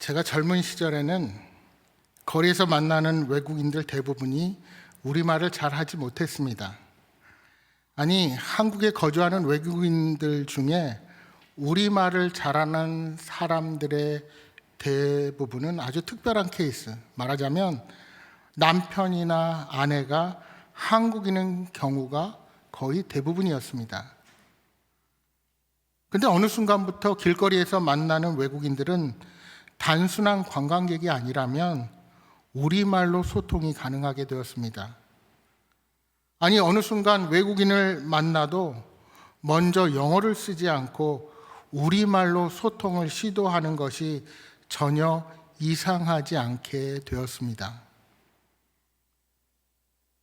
제가 젊은 시절에는 거리에서 만나는 외국인들 대부분이 우리말을 잘 하지 못했습니다. 아니, 한국에 거주하는 외국인들 중에 우리말을 잘하는 사람들의 대부분은 아주 특별한 케이스, 말하자면 남편이나 아내가 한국인인 경우가 거의 대부분이었습니다. 근데 어느 순간부터 길거리에서 만나는 외국인들은 단순한 관광객이 아니라면 우리말로 소통이 가능하게 되었습니다. 아니, 어느 순간 외국인을 만나도 먼저 영어를 쓰지 않고 우리말로 소통을 시도하는 것이 전혀 이상하지 않게 되었습니다.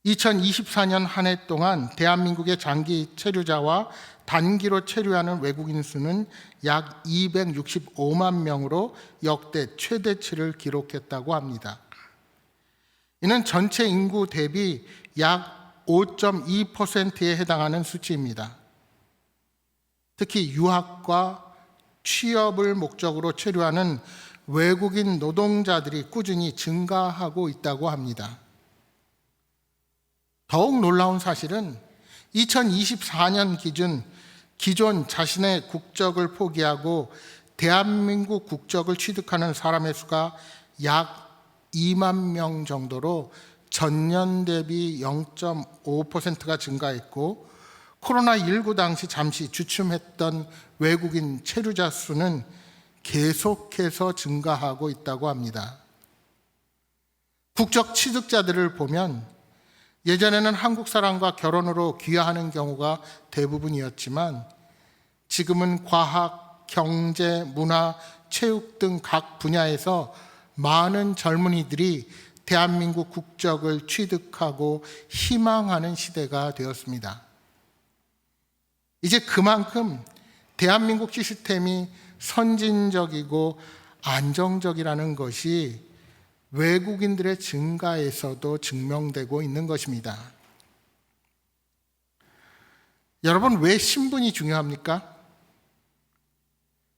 2024년 한 해 동안 대한민국의 장기 체류자와 단기로 체류하는 외국인 수는 약 265만 명으로 역대 최대치를 기록했다고 합니다. 이는 전체 인구 대비 약 5.2%에 해당하는 수치입니다. 특히 유학과 취업을 목적으로 체류하는 외국인 노동자들이 꾸준히 증가하고 있다고 합니다. 더욱 놀라운 사실은 2024년 기존 자신의 국적을 포기하고 대한민국 국적을 취득하는 사람의 수가 약 2만 명 정도로 전년 대비 0.5%가 증가했고, 코로나19 당시 잠시 주춤했던 외국인 체류자 수는 계속해서 증가하고 있다고 합니다. 국적 취득자들을 보면 예전에는 한국 사람과 결혼으로 귀화하는 경우가 대부분이었지만 지금은 과학, 경제, 문화, 체육 등 각 분야에서 많은 젊은이들이 대한민국 국적을 취득하고 희망하는 시대가 되었습니다. 이제 그만큼 대한민국 시스템이 선진적이고 안정적이라는 것이 외국인들의 증가에서도 증명되고 있는 것입니다. 여러분, 왜 신분이 중요합니까?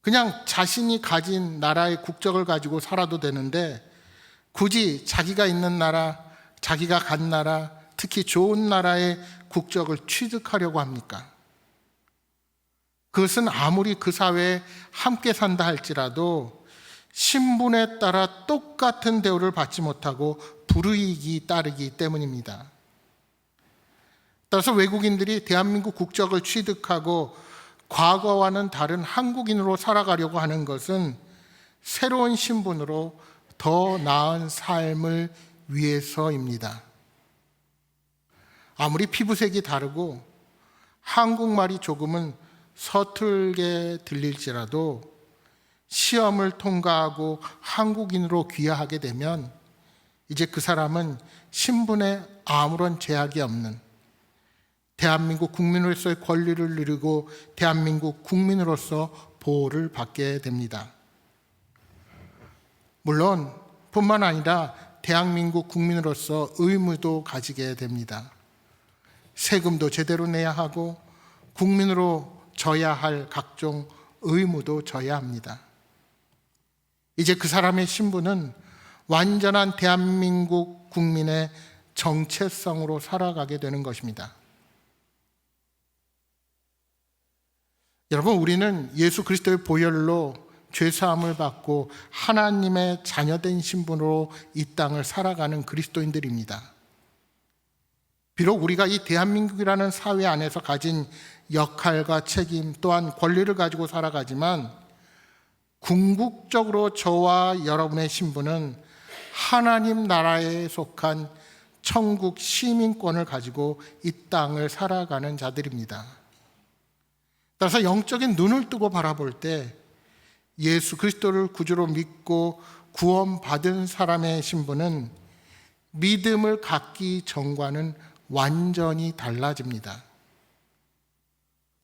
그냥 자신이 가진 나라의 국적을 가지고 살아도 되는데 굳이 자기가 있는 나라, 자기가 간 나라, 특히 좋은 나라의 국적을 취득하려고 합니까? 그것은 아무리 그 사회에 함께 산다 할지라도 신분에 따라 똑같은 대우를 받지 못하고 불이익이 따르기 때문입니다. 따라서 외국인들이 대한민국 국적을 취득하고 과거와는 다른 한국인으로 살아가려고 하는 것은 새로운 신분으로 더 나은 삶을 위해서입니다. 아무리 피부색이 다르고 한국말이 조금은 서툴게 들릴지라도 시험을 통과하고 한국인으로 귀화하게 되면 이제 그 사람은 신분에 아무런 제약이 없는 대한민국 국민으로서의 권리를 누리고 대한민국 국민으로서 보호를 받게 됩니다. 물론 뿐만 아니라 대한민국 국민으로서 의무도 가지게 됩니다. 세금도 제대로 내야 하고 국민으로 져야 할 각종 의무도 져야 합니다. 이제 그 사람의 신분은 완전한 대한민국 국민의 정체성으로 살아가게 되는 것입니다. 여러분, 우리는 예수 그리스도의 보혈로 죄사함을 받고 하나님의 자녀된 신분으로 이 땅을 살아가는 그리스도인들입니다. 비록 우리가 이 대한민국이라는 사회 안에서 가진 역할과 책임 또한 권리를 가지고 살아가지만 궁극적으로 저와 여러분의 신분은 하나님 나라에 속한 천국 시민권을 가지고 이 땅을 살아가는 자들입니다. 따라서 영적인 눈을 뜨고 바라볼 때 예수 그리스도를 구주로 믿고 구원받은 사람의 신분은 믿음을 갖기 전과는 완전히 달라집니다.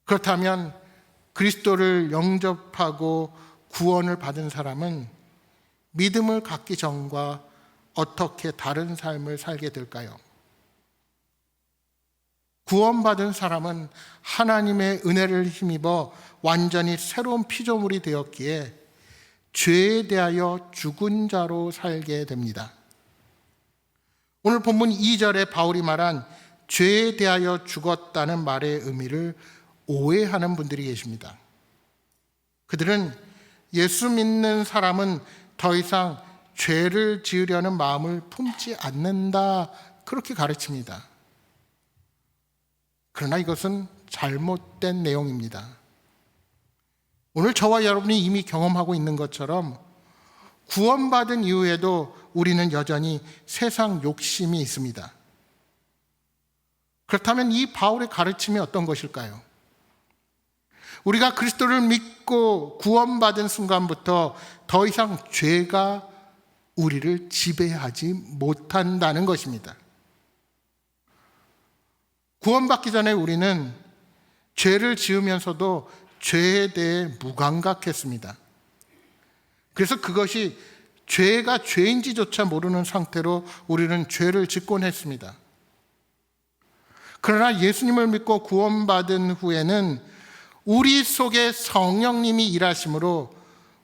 그렇다면 그리스도를 영접하고 구원을 받은 사람은 믿음을 갖기 전과 어떻게 다른 삶을 살게 될까요? 구원받은 사람은 하나님의 은혜를 힘입어 완전히 새로운 피조물이 되었기에 죄에 대하여 죽은 자로 살게 됩니다. 오늘 본문 2절에 바울이 말한 죄에 대하여 죽었다는 말의 의미를 오해하는 분들이 계십니다. 그들은 예수 믿는 사람은 더 이상 죄를 지으려는 마음을 품지 않는다, 그렇게 가르칩니다. 그러나 이것은 잘못된 내용입니다. 오늘 저와 여러분이 이미 경험하고 있는 것처럼 구원받은 이후에도 우리는 여전히 세상 욕심이 있습니다. 그렇다면 이 바울의 가르침이 어떤 것일까요? 우리가 그리스도를 믿고 구원받은 순간부터 더 이상 죄가 우리를 지배하지 못한다는 것입니다. 구원받기 전에 우리는 죄를 지으면서도 죄에 대해 무감각했습니다. 그래서 그것이 죄가 죄인지조차 모르는 상태로 우리는 죄를 짓곤 했습니다. 그러나 예수님을 믿고 구원받은 후에는 우리 속에 성령님이 일하심으로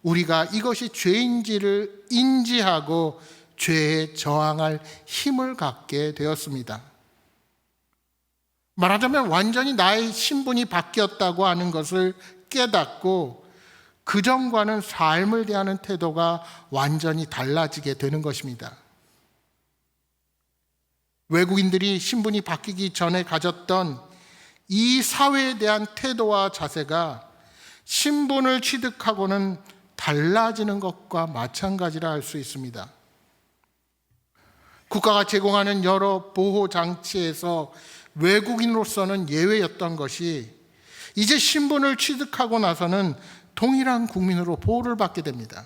우리가 이것이 죄인지를 인지하고 죄에 저항할 힘을 갖게 되었습니다. 말하자면 완전히 나의 신분이 바뀌었다고 하는 것을 깨닫고 그전과는 삶을 대하는 태도가 완전히 달라지게 되는 것입니다. 외국인들이 신분이 바뀌기 전에 가졌던 이 사회에 대한 태도와 자세가 신분을 취득하고는 달라지는 것과 마찬가지라 할 수 있습니다. 국가가 제공하는 여러 보호 장치에서 외국인으로서는 예외였던 것이 이제 신분을 취득하고 나서는 동일한 국민으로 보호를 받게 됩니다.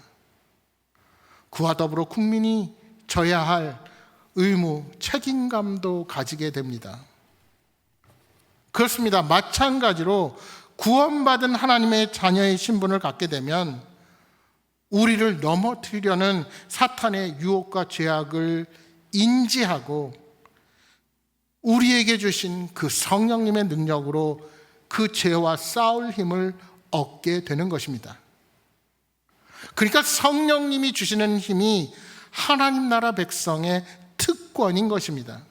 그와 더불어 국민이 져야 할 의무, 책임감도 가지게 됩니다. 그렇습니다. 마찬가지로 구원받은 하나님의 자녀의 신분을 갖게 되면 우리를 넘어뜨리려는 사탄의 유혹과 죄악을 인지하고 우리에게 주신 그 성령님의 능력으로 그 죄와 싸울 힘을 얻게 되는 것입니다. 그러니까 성령님이 주시는 힘이 하나님 나라 백성의 특권인 것입니다.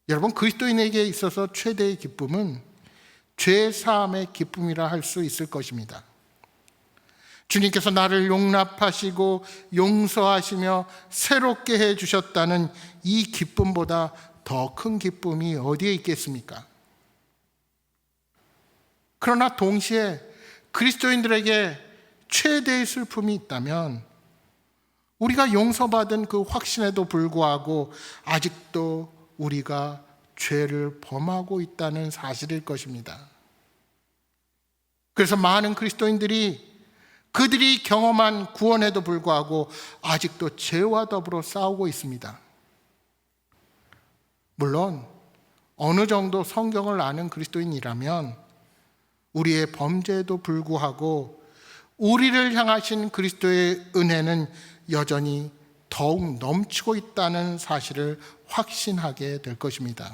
여러분, 그리스도인에게 있어서 최대의 기쁨은 죄 사함의 기쁨이라 할 수 있을 것입니다. 주님께서 나를 용납하시고 용서하시며 새롭게 해주셨다는 이 기쁨보다 더 큰 기쁨이 어디에 있겠습니까? 그러나 동시에 그리스도인들에게 최대의 슬픔이 있다면 우리가 용서받은 그 확신에도 불구하고 아직도 우리가 죄를 범하고 있다는 사실일 것입니다. 그래서 많은 그리스도인들이 그들이 경험한 구원에도 불구하고 아직도 죄와 더불어 싸우고 있습니다. 물론 어느 정도 성경을 아는 그리스도인이라면 우리의 범죄에도 불구하고 우리를 향하신 그리스도의 은혜는 여전히 더욱 넘치고 있다는 사실을 확신하게 될 것입니다.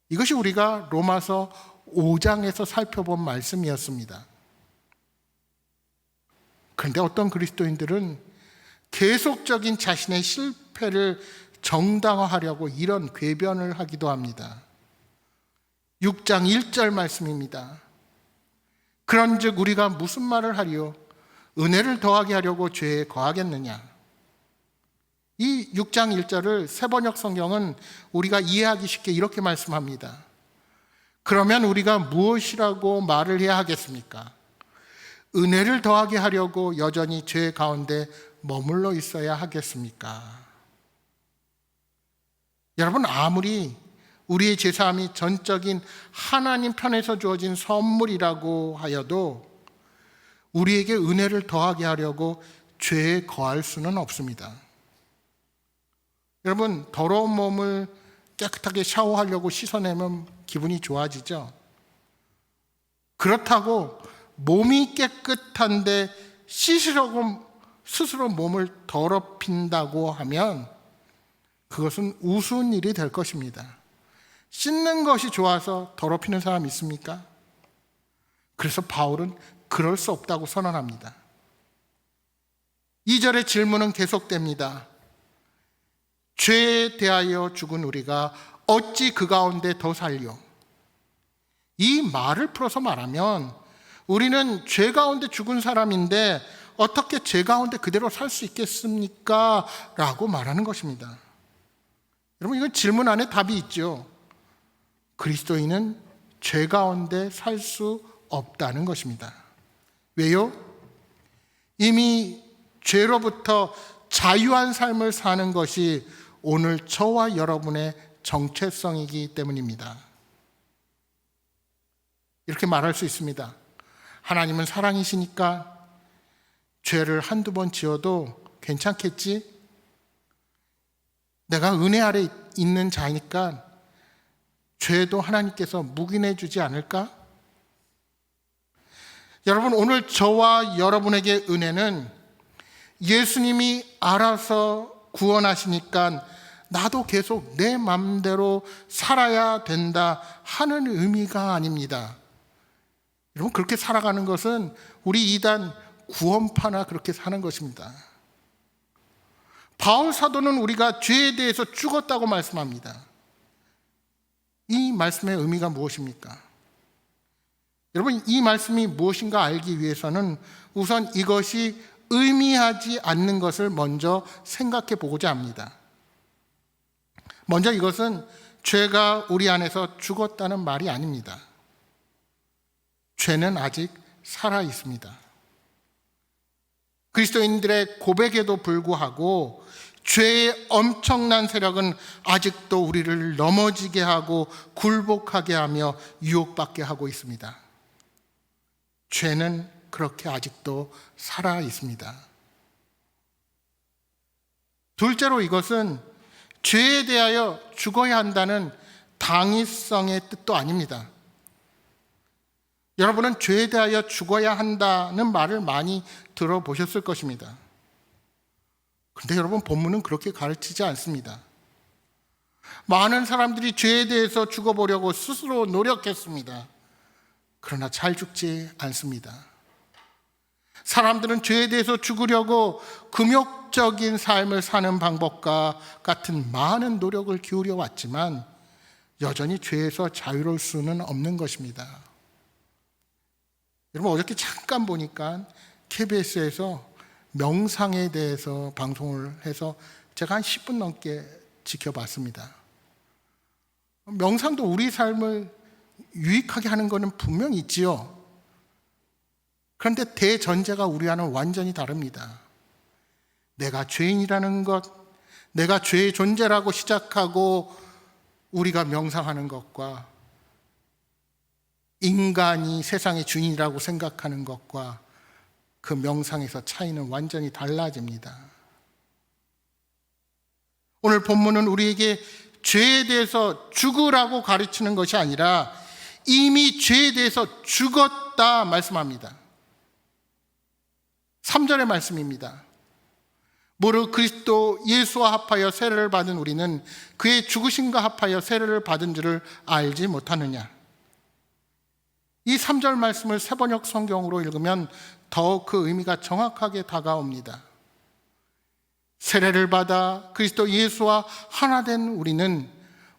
이것이 우리가 로마서 5장에서 살펴본 말씀이었습니다. 그런데 어떤 그리스도인들은 계속적인 자신의 실패를 정당화하려고 이런 궤변을 하기도 합니다. 6장 1절 말씀입니다. 그런즉 우리가 무슨 말을 하리요? 은혜를 더하게 하려고 죄에 거하겠느냐? 이 6장 1절을 새번역 성경은 우리가 이해하기 쉽게 이렇게 말씀합니다. 그러면 우리가 무엇이라고 말을 해야 하겠습니까? 은혜를 더하게 하려고 여전히 죄 가운데 머물러 있어야 하겠습니까? 여러분, 아무리 우리의 죄사함이 전적인 하나님 편에서 주어진 선물이라고 하여도 우리에게 은혜를 더하게 하려고 죄에 거할 수는 없습니다. 여러분, 더러운 몸을 깨끗하게 샤워하려고 씻어내면 기분이 좋아지죠? 그렇다고 몸이 깨끗한데 씻으려고 스스로 몸을 더럽힌다고 하면 그것은 우스운 일이 될 것입니다. 씻는 것이 좋아서 더럽히는 사람 있습니까? 그래서 바울은 그럴 수 없다고 선언합니다. 2절의 질문은 계속됩니다. 죄에 대하여 죽은 우리가 어찌 그 가운데 더 살려? 이 말을 풀어서 말하면 우리는 죄 가운데 죽은 사람인데 어떻게 죄 가운데 그대로 살 수 있겠습니까? 라고 말하는 것입니다. 여러분, 이건 질문 안에 답이 있죠. 그리스도인은 죄 가운데 살 수 없다는 것입니다. 왜요? 이미 죄로부터 자유한 삶을 사는 것이 오늘 저와 여러분의 정체성이기 때문입니다. 이렇게 말할 수 있습니다. 하나님은 사랑이시니까 죄를 한두 번 지어도 괜찮겠지? 내가 은혜 아래 있는 자니까 죄도 하나님께서 묵인해 주지 않을까? 여러분, 오늘 저와 여러분에게 은혜는 예수님이 알아서 구원하시니까 나도 계속 내 맘대로 살아야 된다 하는 의미가 아닙니다. 여러분, 그렇게 살아가는 것은 우리 이단 구원파나 그렇게 사는 것입니다. 바울 사도는 우리가 죄에 대해서 죽었다고 말씀합니다. 이 말씀의 의미가 무엇입니까? 여러분, 이 말씀이 무엇인가 알기 위해서는 우선 이것이 의미하지 않는 것을 먼저 생각해 보고자 합니다. 먼저 이것은 죄가 우리 안에서 죽었다는 말이 아닙니다. 죄는 아직 살아 있습니다. 그리스도인들의 고백에도 불구하고 죄의 엄청난 세력은 아직도 우리를 넘어지게 하고 굴복하게 하며 유혹받게 하고 있습니다. 죄는 그렇게 아직도 살아 있습니다. 둘째로, 이것은 죄에 대하여 죽어야 한다는 당위성의 뜻도 아닙니다. 여러분은 죄에 대하여 죽어야 한다는 말을 많이 들어보셨을 것입니다. 그런데 여러분, 본문은 그렇게 가르치지 않습니다. 많은 사람들이 죄에 대해서 죽어보려고 스스로 노력했습니다. 그러나 잘 죽지 않습니다. 사람들은 죄에 대해서 죽으려고 금욕적인 삶을 사는 방법과 같은 많은 노력을 기울여 왔지만 여전히 죄에서 자유로울 수는 없는 것입니다. 여러분, 어저께 잠깐 보니까 KBS에서 명상에 대해서 방송을 해서 제가 한 10분 넘게 지켜봤습니다. 명상도 우리 삶을 유익하게 하는 것은 분명히 있지요. 그런데 대전제가 우리와는 완전히 다릅니다. 내가 죄인이라는 것, 내가 죄의 존재라고 시작하고 우리가 명상하는 것과 인간이 세상의 주인이라고 생각하는 것과 그 명상에서 차이는 완전히 달라집니다. 오늘 본문은 우리에게 죄에 대해서 죽으라고 가르치는 것이 아니라 이미 죄에 대해서 죽었다 말씀합니다. 3절의 말씀입니다. 무릇 그리스도 예수와 합하여 세례를 받은 우리는 그의 죽으심과 합하여 세례를 받은 줄을 알지 못하느냐. 이 3절 말씀을 새번역 성경으로 읽으면 더욱 그 의미가 정확하게 다가옵니다. 세례를 받아 그리스도 예수와 하나 된 우리는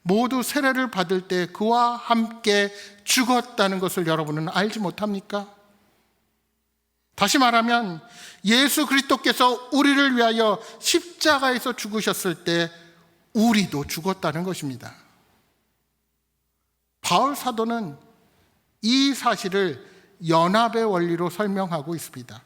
모두 세례를 받을 때 그와 함께 죽었다는 것을 여러분은 알지 못합니까? 다시 말하면 예수 그리스도께서 우리를 위하여 십자가에서 죽으셨을 때 우리도 죽었다는 것입니다. 바울 사도는 이 사실을 연합의 원리로 설명하고 있습니다.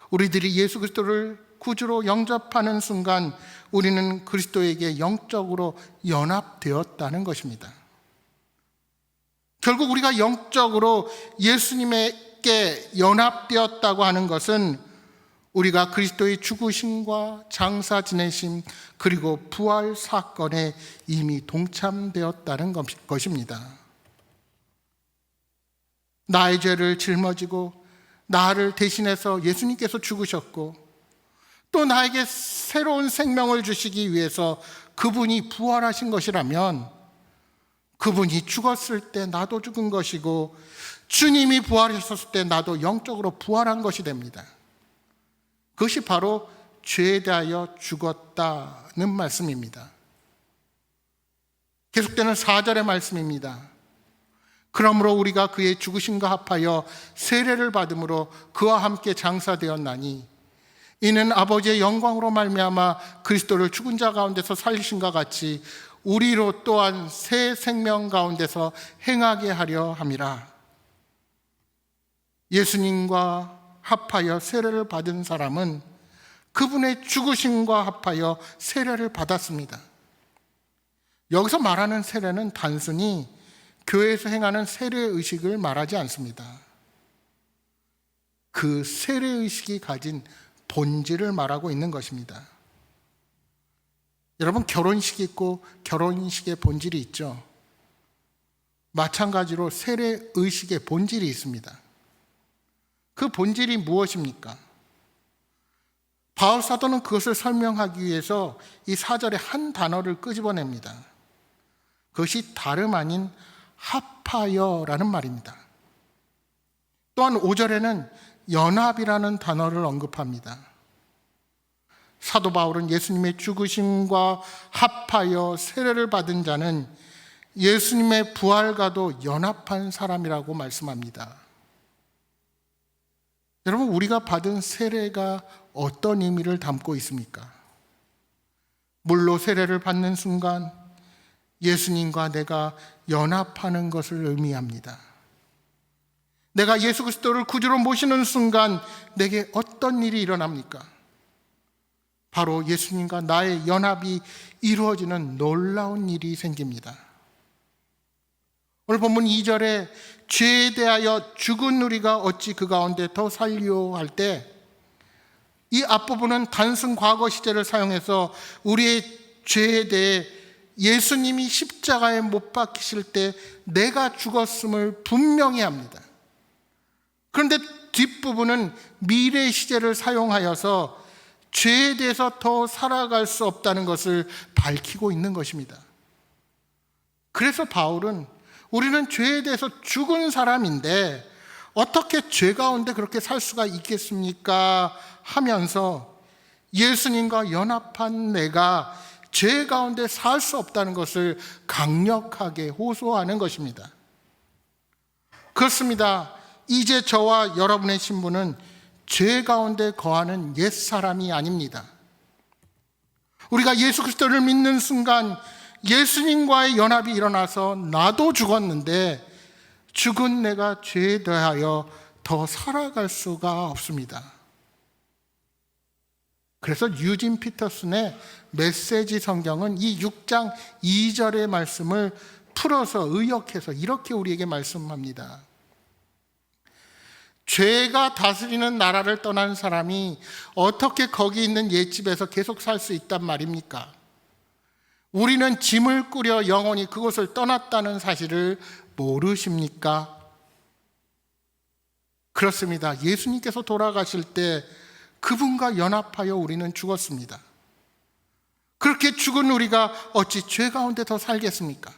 우리들이 예수 그리스도를 구주로 영접하는 순간 우리는 그리스도에게 영적으로 연합되었다는 것입니다. 결국 우리가 영적으로 예수님께 연합되었다고 하는 것은 우리가 그리스도의 죽으심과 장사 지내심 그리고 부활 사건에 이미 동참되었다는 것입니다. 나의 죄를 짊어지고 나를 대신해서 예수님께서 죽으셨고 또 나에게 새로운 생명을 주시기 위해서 그분이 부활하신 것이라면 그분이 죽었을 때 나도 죽은 것이고 주님이 부활하셨을 때 나도 영적으로 부활한 것이 됩니다. 그것이 바로 죄에 대하여 죽었다는 말씀입니다. 계속되는 4절의 말씀입니다. 그러므로 우리가 그의 죽으심과 합하여 세례를 받음으로 그와 함께 장사되었나니 이는 아버지의 영광으로 말미암아 그리스도를 죽은 자 가운데서 살리신과 같이 우리로 또한 새 생명 가운데서 행하게 하려 함이라. 예수님과 합하여 세례를 받은 사람은 그분의 죽으심과 합하여 세례를 받았습니다. 여기서 말하는 세례는 단순히 교회에서 행하는 세례의식을 말하지 않습니다. 그 세례의식이 가진 본질을 말하고 있는 것입니다. 여러분, 결혼식이 있고 결혼식의 본질이 있죠. 마찬가지로 세례의식의 본질이 있습니다. 그 본질이 무엇입니까? 바울 사도는 그것을 설명하기 위해서 이 4절에 한 단어를 끄집어냅니다. 그것이 다름 아닌 합하여라는 말입니다. 또한 5절에는 연합이라는 단어를 언급합니다. 사도 바울은 예수님의 죽으심과 합하여 세례를 받은 자는 예수님의 부활과도 연합한 사람이라고 말씀합니다. 여러분, 우리가 받은 세례가 어떤 의미를 담고 있습니까? 물로 세례를 받는 순간 예수님과 내가 연합하는 것을 의미합니다. 내가 예수 그리스도를 구주로 모시는 순간 내게 어떤 일이 일어납니까? 바로 예수님과 나의 연합이 이루어지는 놀라운 일이 생깁니다. 오늘 본문 2절에 죄에 대하여 죽은 우리가 어찌 그 가운데 더 살리오 할 때 이 앞부분은 단순 과거 시제를 사용해서 우리의 죄에 대해 예수님이 십자가에 못 박히실 때 내가 죽었음을 분명히 합니다. 그런데 뒷부분은 미래 시제를 사용하여서 죄에 대해서 더 살아갈 수 없다는 것을 밝히고 있는 것입니다. 그래서 바울은 우리는 죄에 대해서 죽은 사람인데 어떻게 죄 가운데 그렇게 살 수가 있겠습니까? 하면서 예수님과 연합한 내가 죄 가운데 살 수 없다는 것을 강력하게 호소하는 것입니다. 그렇습니다. 이제 저와 여러분의 신분은 죄 가운데 거하는 옛사람이 아닙니다. 우리가 예수 그리스도를 믿는 순간 예수님과의 연합이 일어나서 나도 죽었는데 죽은 내가 죄에 대하여 더 살아갈 수가 없습니다. 그래서 유진 피터슨의 메시지 성경은 이 6장 2절의 말씀을 풀어서 의역해서 이렇게 우리에게 말씀합니다. 죄가 다스리는 나라를 떠난 사람이 어떻게 거기 있는 옛집에서 계속 살 수 있단 말입니까? 우리는 짐을 꾸려 영원히 그곳을 떠났다는 사실을 모르십니까? 그렇습니다. 예수님께서 돌아가실 때 그분과 연합하여 우리는 죽었습니다. 그렇게 죽은 우리가 어찌 죄 가운데 더 살겠습니까?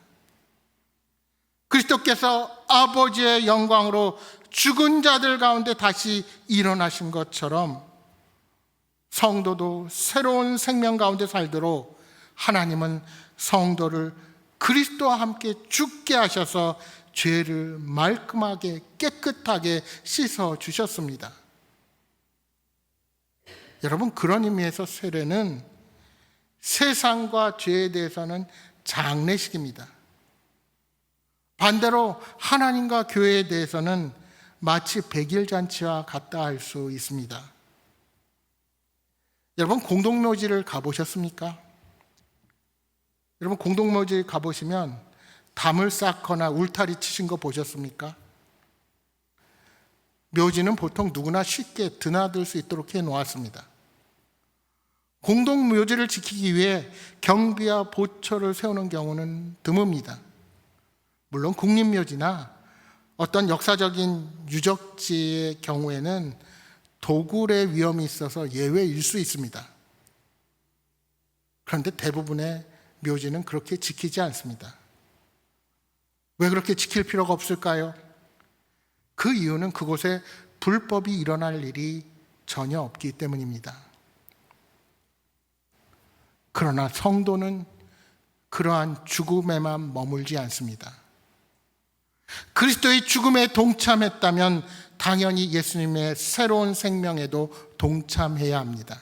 그리스도께서 아버지의 영광으로 죽은 자들 가운데 다시 일어나신 것처럼 성도도 새로운 생명 가운데 살도록 하나님은 성도를 그리스도와 함께 죽게 하셔서 죄를 말끔하게 깨끗하게 씻어 주셨습니다. 여러분, 그런 의미에서 세례는 세상과 죄에 대해서는 장례식입니다. 반대로 하나님과 교회에 대해서는 마치 백일잔치와 같다 할 수 있습니다. 여러분, 공동묘지를 가보셨습니까? 여러분, 공동묘지 가보시면 담을 쌓거나 울타리 치신 거 보셨습니까? 묘지는 보통 누구나 쉽게 드나들 수 있도록 해놓았습니다. 공동묘지를 지키기 위해 경비와 보초를 세우는 경우는 드뭅니다. 물론 국립묘지나 어떤 역사적인 유적지의 경우에는 도굴의 위험이 있어서 예외일 수 있습니다. 그런데 대부분의 묘지는 그렇게 지키지 않습니다. 왜 그렇게 지킬 필요가 없을까요? 그 이유는 그곳에 불법이 일어날 일이 전혀 없기 때문입니다. 그러나 성도는 그러한 죽음에만 머물지 않습니다. 그리스도의 죽음에 동참했다면 당연히 예수님의 새로운 생명에도 동참해야 합니다.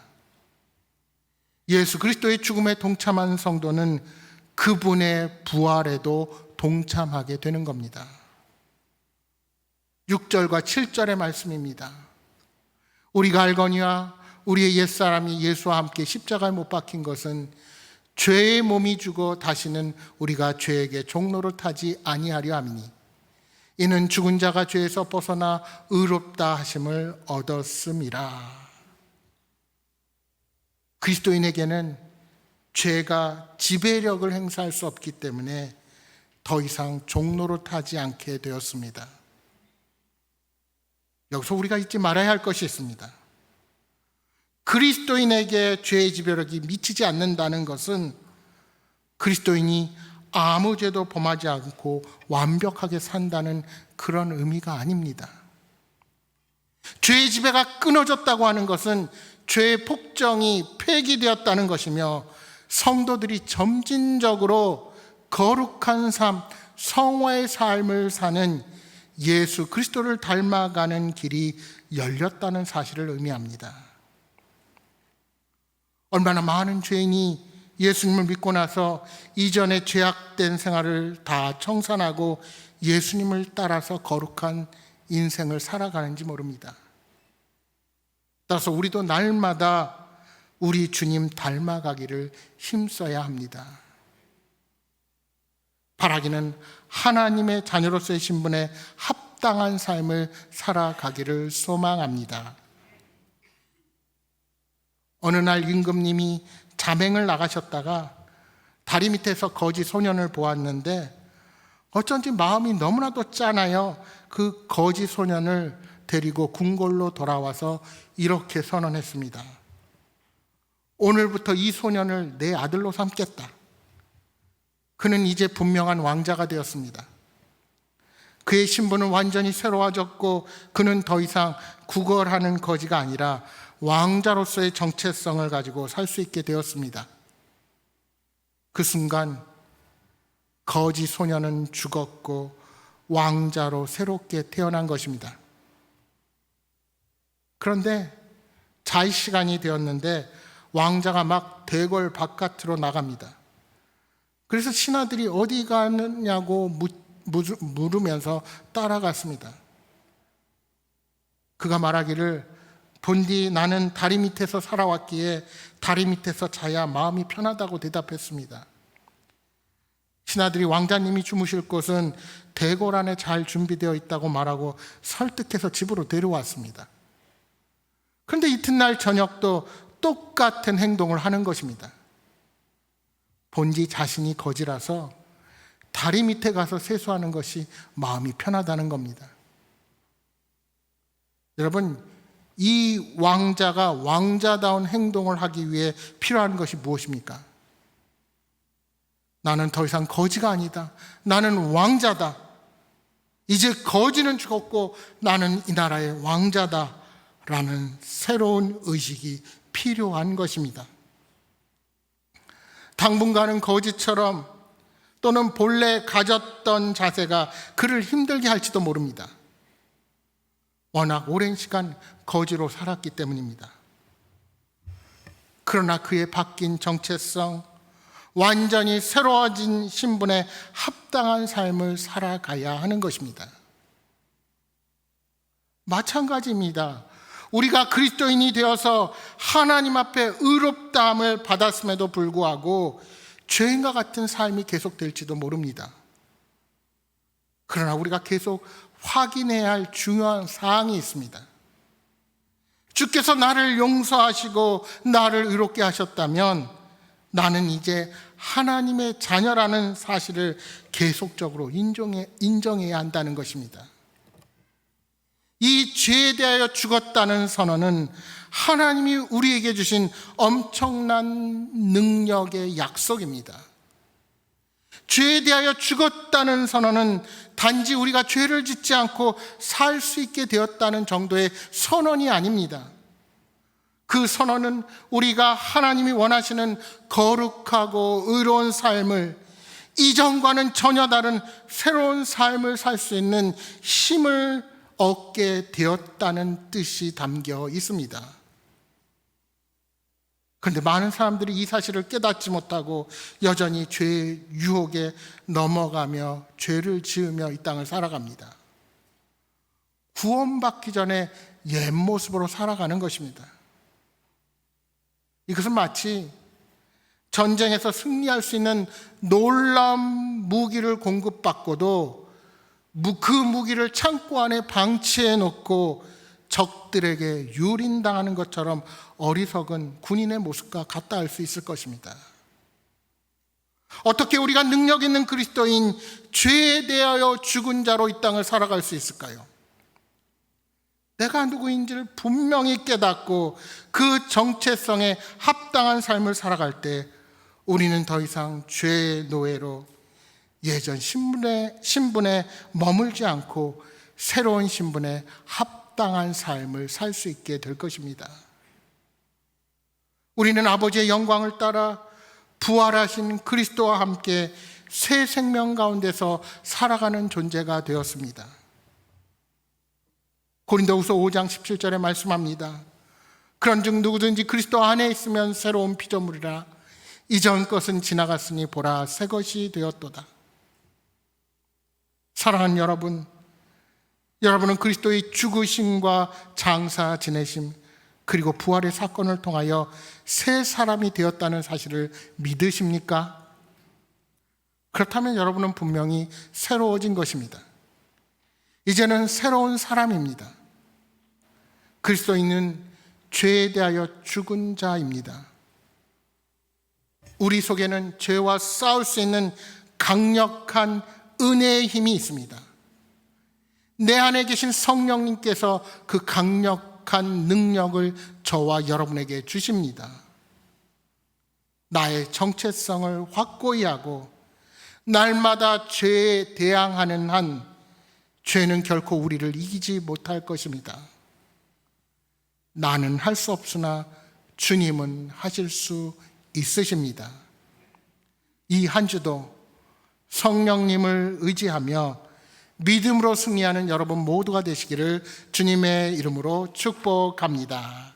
예수 그리스도의 죽음에 동참한 성도는 그분의 부활에도 동참하게 되는 겁니다. 6절과 7절의 말씀입니다. 우리가 알거니와 우리의 옛사람이 예수와 함께 십자가에 못 박힌 것은 죄의 몸이 죽어 다시는 우리가 죄에게 종로를 타지 아니하려 함이니 이는 죽은 자가 죄에서 벗어나 의롭다 하심을 얻었음이라. 그리스도인에게는 죄가 지배력을 행사할 수 없기 때문에 더 이상 종로를 타지 않게 되었습니다. 여기서 우리가 잊지 말아야 할 것이 있습니다. 그리스도인에게 죄의 지배력이 미치지 않는다는 것은 그리스도인이 아무 죄도 범하지 않고 완벽하게 산다는 그런 의미가 아닙니다. 죄의 지배가 끊어졌다고 하는 것은 죄의 폭정이 폐기되었다는 것이며 성도들이 점진적으로 거룩한 삶, 성화의 삶을 사는 예수 그리스도를 닮아가는 길이 열렸다는 사실을 의미합니다. 얼마나 많은 죄인이 예수님을 믿고 나서 이전의 죄악된 생활을 다 청산하고 예수님을 따라서 거룩한 인생을 살아가는지 모릅니다. 따라서 우리도 날마다 우리 주님 닮아가기를 힘써야 합니다. 바라기는 하나님의 자녀로서의 신분에 합당한 삶을 살아가기를 소망합니다. 어느 날 임금님이 잠행을 나가셨다가 다리 밑에서 거지 소년을 보았는데 어쩐지 마음이 너무나도 짠하여 그 거지 소년을 데리고 궁궐로 돌아와서 이렇게 선언했습니다. 오늘부터 이 소년을 내 아들로 삼겠다. 그는 이제 분명한 왕자가 되었습니다. 그의 신분은 완전히 새로워졌고 그는 더 이상 구걸하는 거지가 아니라 왕자로서의 정체성을 가지고 살 수 있게 되었습니다. 그 순간 거지 소년은 죽었고 왕자로 새롭게 태어난 것입니다. 그런데 잘 시간이 되었는데 왕자가 막 대궐 바깥으로 나갑니다. 그래서 신하들이 어디 가느냐고 물으면서 따라갔습니다. 그가 말하기를 본디 나는 다리 밑에서 살아왔기에 다리 밑에서 자야 마음이 편하다고 대답했습니다. 신하들이 왕자님이 주무실 곳은 대궐 안에 잘 준비되어 있다고 말하고 설득해서 집으로 데려왔습니다. 그런데 이튿날 저녁도 똑같은 행동을 하는 것입니다. 본디 자신이 거지라서 다리 밑에 가서 세수하는 것이 마음이 편하다는 겁니다. 여러분, 이 왕자가 왕자다운 행동을 하기 위해 필요한 것이 무엇입니까? 나는 더 이상 거지가 아니다. 나는 왕자다. 이제 거지는 죽었고 나는 이 나라의 왕자다. 라는 새로운 의식이 필요한 것입니다. 당분간은 거지처럼 또는 본래 가졌던 자세가 그를 힘들게 할지도 모릅니다. 워낙 오랜 시간 거지로 살았기 때문입니다. 그러나 그의 바뀐 정체성, 완전히 새로워진 신분에 합당한 삶을 살아가야 하는 것입니다. 마찬가지입니다. 우리가 그리스도인이 되어서 하나님 앞에 의롭다함을 받았음에도 불구하고 죄인과 같은 삶이 계속될지도 모릅니다. 그러나 우리가 계속 확인해야 할 중요한 사항이 있습니다. 주께서 나를 용서하시고 나를 의롭게 하셨다면 나는 이제 하나님의 자녀라는 사실을 계속적으로 인정해야 한다는 것입니다. 이 죄에 대하여 죽었다는 선언은 하나님이 우리에게 주신 엄청난 능력의 약속입니다. 죄에 대하여 죽었다는 선언은 단지 우리가 죄를 짓지 않고 살 수 있게 되었다는 정도의 선언이 아닙니다. 그 선언은 우리가 하나님이 원하시는 거룩하고 의로운 삶을, 이전과는 전혀 다른 새로운 삶을 살 수 있는 힘을 얻게 되었다는 뜻이 담겨 있습니다. 그런데 많은 사람들이 이 사실을 깨닫지 못하고 여전히 죄의 유혹에 넘어가며 죄를 지으며 이 땅을 살아갑니다. 구원받기 전에 옛 모습으로 살아가는 것입니다. 이것은 마치 전쟁에서 승리할 수 있는 놀라운 무기를 공급받고도 그 무기를 창고 안에 방치해 놓고 적들에게 유린당하는 것처럼 어리석은 군인의 모습과 같다 할 수 있을 것입니다. 어떻게 우리가 능력 있는 그리스도인, 죄에 대하여 죽은 자로 이 땅을 살아갈 수 있을까요? 내가 누구인지를 분명히 깨닫고 그 정체성에 합당한 삶을 살아갈 때 우리는 더 이상 죄의 노예로 예전 신분에 머물지 않고 새로운 신분에 합당한 삶을 살 수 있게 될 것입니다. 우리는 아버지의 영광을 따라 부활하신 그리스도와 함께 새 생명 가운데서 살아가는 존재가 되었습니다. 고린도후서 5장 17절에 말씀합니다. 그런즉 누구든지 그리스도 안에 있으면 새로운 피조물이라. 이전 것은 지나갔으니 보라 새 것이 되었도다. 사랑하는 여러분, 여러분은 그리스도의 죽으심과 장사 지내심 그리고 부활의 사건을 통하여 새 사람이 되었다는 사실을 믿으십니까? 그렇다면 여러분은 분명히 새로워진 것입니다. 이제는 새로운 사람입니다. 그리스도인은 죄에 대하여 죽은 자입니다. 우리 속에는 죄와 싸울 수 있는 강력한 은혜의 힘이 있습니다. 내 안에 계신 성령님께서 그 강력한 능력을 저와 여러분에게 주십니다. 나의 정체성을 확고히 하고 날마다 죄에 대항하는 한 죄는 결코 우리를 이기지 못할 것입니다. 나는 할 수 없으나 주님은 하실 수 있으십니다. 이 한 주도 성령님을 의지하며 믿음으로 승리하는 여러분 모두가 되시기를 주님의 이름으로 축복합니다.